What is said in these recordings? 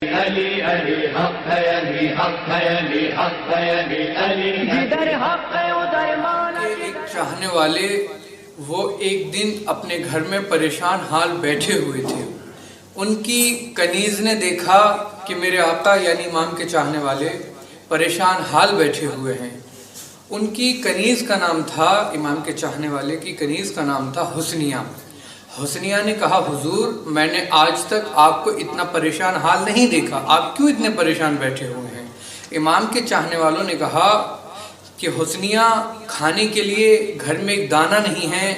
علی علی حق ہے، علی حق ہے، علی حق ہے، علی علی جدھر حق ہے ادھر مانا۔ ایک چاہنے والے وہ ایک دن اپنے گھر میں پریشان حال بیٹھے ہوئے تھے۔ ان کی کنیز نے دیکھا کہ میرے آقا یعنی امام کے چاہنے والے پریشان حال بیٹھے ہوئے ہیں۔ ان کی کنیز کا نام تھا، امام کے چاہنے والے کی کنیز کا نام تھا حسنیہ۔ حسنیہ نے کہا حضور میں نے آج تک آپ کو اتنا پریشان حال نہیں دیکھا، آپ کیوں اتنے پریشان بیٹھے ہوئے ہیں؟ امام کے چاہنے والوں نے کہا کہ حسنیہ کھانے کے لیے گھر میں ایک دانہ نہیں ہے،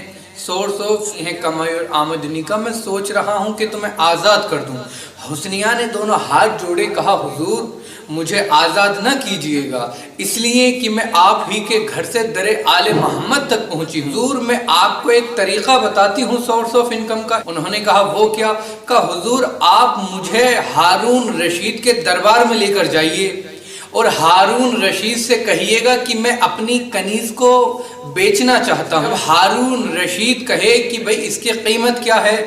سورس آف کمائی اور آمدنی کا، میں سوچ رہا ہوں کہ تمہیں آزاد کر دوں۔ حسنیہ نے دونوں ہاتھ جوڑے کہا حضور مجھے آزاد نہ کیجئے گا، اس لیے کہ میں آپ ہی کے گھر سے در آل محمد تک پہنچی ہوں۔ حضور میں آپ کو ایک طریقہ بتاتی ہوں سورس آف انکم کا۔ انہوں نے کہا وہ کیا؟ کہا حضور آپ مجھے ہارون رشید کے دربار میں لے کر جائیے اور ہارون رشید سے کہیے گا کہ میں اپنی کنیز کو بیچنا چاہتا ہوں۔ ہارون رشید کہے کہ بھئی اس کی قیمت کیا ہے،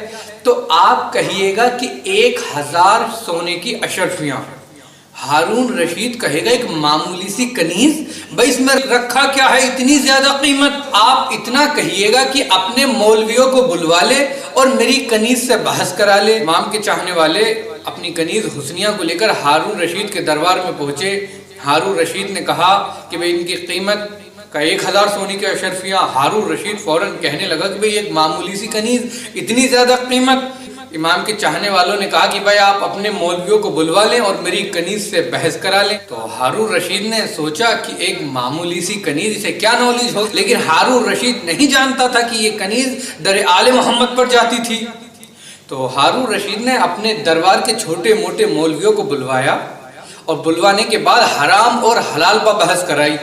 تو آپ کہیے گا کہ 1000 سونے کی اشرفیاں۔ ہارون رشید کہے گا ایک معمولی سی کنیز، بھئی اس میں رکھا کیا ہے اتنی زیادہ قیمت؟ آپ اتنا کہیے گا کہ اپنے مولویوں کو بلوا لے اور میری کنیز سے بحث کرا لے۔ امام کے چاہنے والے اپنی کنیز حسنیہ کو لے کر ہارون رشید کے دربار میں پہنچے۔ ہارون رشید نے کہا کہ بھئی ان کی قیمت کا 1000 سونے کے اشرفیاں۔ ہارون رشید فوراً کہنے لگا کہ بھئی ایک معمولی سی کنیز اتنی زیادہ قیمت؟ امام کے چاہنے والوں نے کہا کہ بھئی آپ اپنے مولویوں کو بلوا لیں اور میری کنیز سے بحث کرا لیں۔ تو ہارون رشید نے سوچا کہ ایک معمولی سی کنیز، اسے کیا نالج ہو، لیکن ہارون رشید نہیں جانتا تھا کہ یہ کنیز در آل محمد پر جاتی تھی۔ تو ہارون رشید نے اپنے دربار کے چھوٹے موٹے مولویوں کو بلوایا اور بلوانے کے بعد حرام اور حلال پر بحث کرائی۔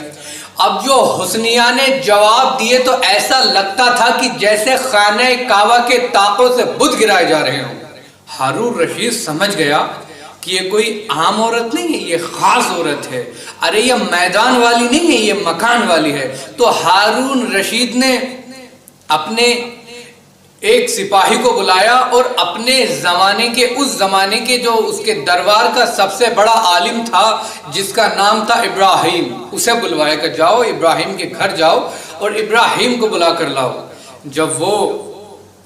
اب جو حسنیہ نے جواب دیے تو ایسا لگتا تھا کہ جیسے خانہ کعبہ کے طاقوں سے بت گرائے جا رہے ہوں۔ ہارون رشید سمجھ گیا کہ یہ کوئی عام عورت نہیں ہے، یہ خاص عورت ہے، ارے یہ میدان والی نہیں ہے، یہ مکان والی ہے۔ تو ہارون رشید نے اپنے ایک سپاہی کو بلایا اور اپنے زمانے کے اس زمانے کے جو اس کے دربار کا سب سے بڑا عالم تھا جس کا نام تھا ابراہیم، اسے بلوایا کہ جاؤ ابراہیم کے گھر جاؤ اور ابراہیم کو بلا کر لاؤ۔ جب وہ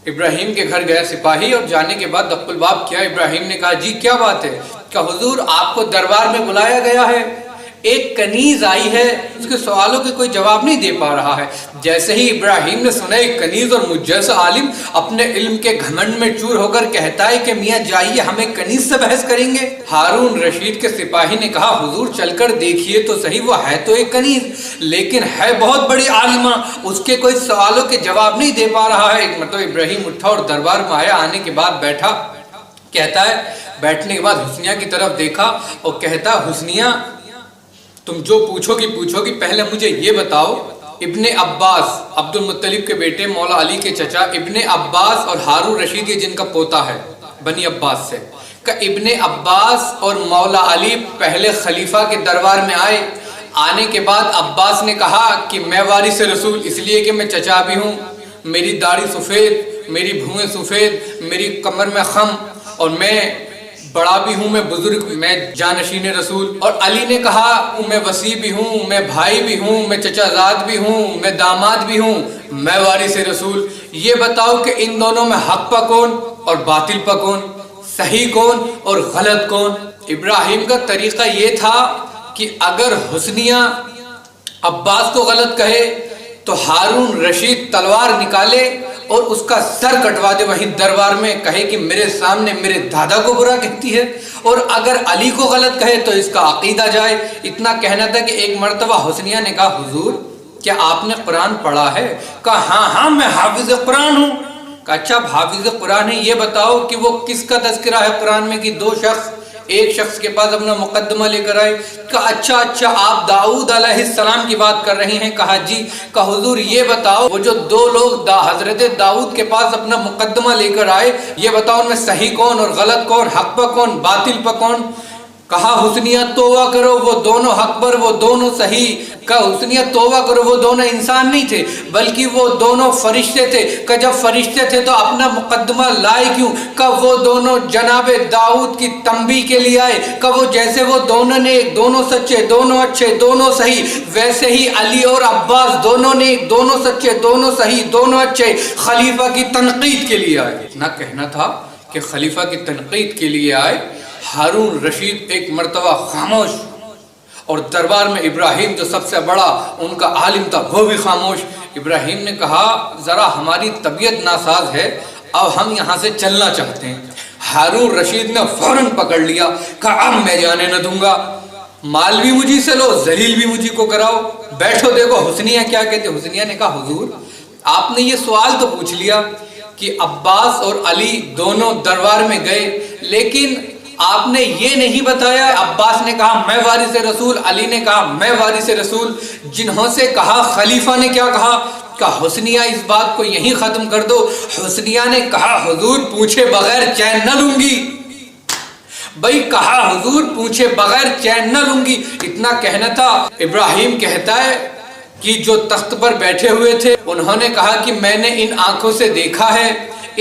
ابراہیم کے گھر گیا سپاہی اور جانے کے بعد دق الباب کیا، ابراہیم نے کہا جی کیا بات ہے؟ کہ حضور آپ کو دربار میں بلایا گیا ہے، ایک کنیز آئی ہے، اس کے سوالوں کے کوئی جواب نہیں دے پا رہا ہے۔ جیسے ہی ابراہیم نے سنا ایک کنیز اور مجھ جیسا عالم اپنے علم کے گھمنڈ میں چور ہو کر کہتا ہے کہ میاں جائیے ہمیں کنیز سے بحث کریں گے۔ ہارون رشید کے سپاہی نے کہا حضور چل کر دیکھیے تو صحیح، وہ ہے تو ایک کنیز لیکن ہے بہت بڑی عالمہ، اس کے کوئی سوالوں کے جواب نہیں دے پا رہا ہے۔ ایک مرتبہ ابراہیم اٹھا اور دربار میں آیا، آنے کے بعد بیٹھا، کہتا ہے بیٹھنے کے بعد حسنیہ کی طرف دیکھا اور کہتا حسنیہ تم جو پوچھو گی پہلے مجھے یہ بتاؤ، ابن عباس عبد المطلب کے بیٹے مولا علی کے چچا ابن عباس اور ہارون رشید جن کا پوتا ہے بنی عباس سے، کہ ابن عباس اور مولا علی پہلے خلیفہ کے دربار میں آئے۔ آنے کے بعد عباس نے کہا کہ میں وارث رسول اس لیے کہ میں چچا بھی ہوں، میری داڑھی سفید، میری بھویں سفید، میری کمر میں خم، اور میں بڑا بھی ہوں، میں بزرگ، میں جانشین رسول۔ اور علی نے کہا میں وصی بھی ہوں، میں بھائی بھی ہوں، میں چچا زاد بھی ہوں، میں داماد بھی ہوں، میں وارث رسول۔ یہ بتاؤ کہ ان دونوں میں حق پا کون اور باطل پا کون، صحیح کون اور غلط کون؟ ابراہیم کا طریقہ یہ تھا کہ اگر حسنیہ عباس کو غلط کہے تو ہارون رشید تلوار نکالے اور اس کا سر کٹوا دے وہیں دربار میں، کہے کہ میرے سامنے میرے دادا کو برا کہتی ہے، اور اگر علی کو غلط کہے تو اس کا عقیدہ جائے۔ اتنا کہنا تھا کہ ایک مرتبہ حسنیہ نے کہا حضور کیا آپ نے قرآن پڑھا ہے؟ کہا ہاں میں حافظ قرآن ہوں۔ کہا اچھا حافظ قرآن ہے، یہ بتاؤ کہ وہ کس کا تذکرہ ہے قرآن میں کہ دو شخص ایک شخص کے پاس اپنا مقدمہ لے کر آئے؟ کہا اچھا آپ داؤد علیہ السلام کی بات کر رہی ہیں؟ کہا جی۔ کہا حضور یہ بتاؤ وہ جو دو لوگ حضرت داؤد کے پاس اپنا مقدمہ لے کر آئے، یہ بتاؤ ان میں صحیح کون اور غلط کون، حق پہ کون باطل پہ کون؟ کہا حسنیہ توبہ کرو وہ دونوں حق پر وہ دونوں صحیح. کہا حسنیہ توبہ کرو وہ دونوں انسان نہیں تھے بلکہ وہ دونوں فرشتے تھے. کہ جب فرشتے تھے تو اپنا مقدمہ لائے کیوں؟ کہ وہ دونوں جناب داؤد کی تنبیہ کے لیے آئے. کہ وہ جیسے وہ دونوں نے دونوں سچے دونوں اچھے دونوں صحیح، ویسے ہی علی اور عباس دونوں نے دونوں سچے دونوں صحیح دونوں اچھے خلیفہ کی تنقید کے لیے آئے. اتنا کہنا تھا کہ خلیفہ کی تنقید کے لیے آئے. ہارون رشید ایک مرتبہ خاموش، اور دربار میں ابراہیم جو سب سے بڑا ان کا عالم تھا وہ بھی خاموش. ابراہیم نے کہا ذرا ہماری طبیعت ناساز ہے، اب ہم یہاں سے چلنا چاہتے ہیں. ہارون رشید نے فوراً پکڑ لیا. کہا اب میں جانے نہ دوں گا، مال بھی مجھے سے لو ذلیل بھی مجھے کو کراؤ، بیٹھو دیکھو حسنیہ کیا کہتے. حسنیہ نے کہا حضور آپ نے یہ سوال تو پوچھ لیا کہ عباس اور علی دونوں دربار میں گئے، لیکن آپ نے یہ نہیں بتایا. عباس نے کہا میں وارث رسول، علی نے کہا میں وارث رسول. جنہوں سے کہا خلیفہ نے کیا کہا کہ حسنیہ اس بات کو یہیں ختم کر دو. حسنیہ نے کہا حضور پوچھے بغیر چین نہ لوں گی. بھائی کہا حضور پوچھے بغیر چین نہ لوں گی. اتنا کہنا تھا. ابراہیم کہتا ہے کہ جو تخت پر بیٹھے ہوئے تھے انہوں نے کہا کہ میں نے ان آنکھوں سے دیکھا ہے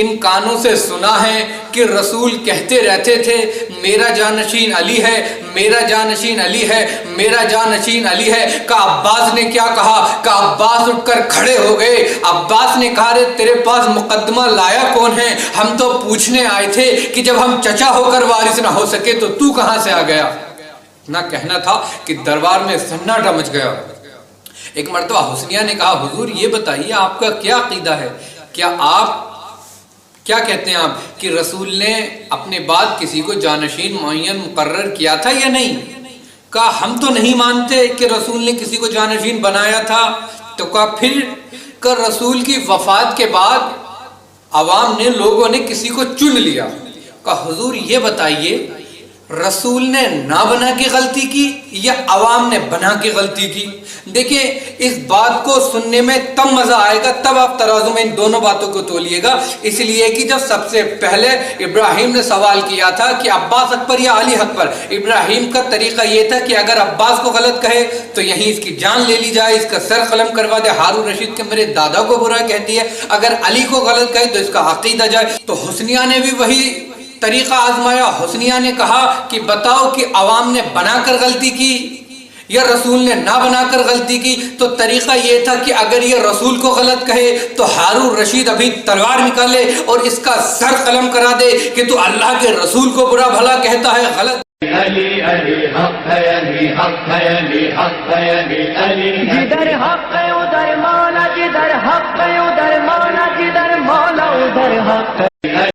ان کانوں سے سنا ہے کہ رسول کہتے رہتے تھے میرا جانشین علی ہے میرا جانشین علی ہے میرا جانشین علی ہے. کہ عباس نے کیا کہا کہ عباس اٹھ کر کھڑے ہو گئے. عباس نے کہا رے تیرے پاس مقدمہ لایا کون ہے؟ ہم تو پوچھنے آئے تھے کہ جب ہم چچا ہو کر وارث نہ ہو سکے تو کہاں سے آ گیا. نہ کہنا تھا کہ دربار میں سناٹا مچ گیا. ایک مرتبہ حسنیہ نے کہا حضور یہ بتائیے آپ کا کیا عقیدہ ہے، کیا آپ کیا کہتے ہیں آپ کہ رسول نے اپنے بعد کسی کو جانشین معین مقرر کیا تھا یا نہیں؟ کہا ہم تو نہیں مانتے کہ رسول نے کسی کو جانشین بنایا تھا. تو کہا پھر کہ رسول کی وفات کے بعد عوام نے لوگوں نے کسی کو چن لیا. کہا حضور یہ بتائیے رسول نے نہ بنا کے غلطی کی یا عوام نے بنا کے غلطی کی؟ دیکھیں اس بات کو سننے میں تب مزہ آئے گا تب آپ ترازو میں ان دونوں باتوں کو تولیے گا. اس لیے کہ جب سب سے پہلے ابراہیم نے سوال کیا تھا کہ عباس حق پر یا علی حق پر، ابراہیم کا طریقہ یہ تھا کہ اگر عباس کو غلط کہے تو یہیں اس کی جان لے لی جائے، اس کا سر قلم کروا دے. ہارون رشید کے میرے دادا کو برا کہتی ہے. اگر علی کو غلط کہے تو اس کا عقیدہ جائے. تو حسنیہ نے بھی وہی طریقہ آزمایا. حسنیہ نے کہا کہ بتاؤ کہ عوام نے بنا کر غلطی کی یا رسول نے نہ بنا کر غلطی کی؟ تو طریقہ یہ تھا کہ اگر یہ رسول کو غلط کہے تو ہارون رشید ابھی تلوار نکالے اور اس کا سر قلم کرا دے کہ تو اللہ کے رسول کو برا بھلا کہتا ہے غلط. علی علی حق ہے علی حق ہے علی حق ہے علی علی جدھر حق ہے ادھر مولا جدھر حق ہے ادھر مولا جدھر مولا ادھر حق ہے.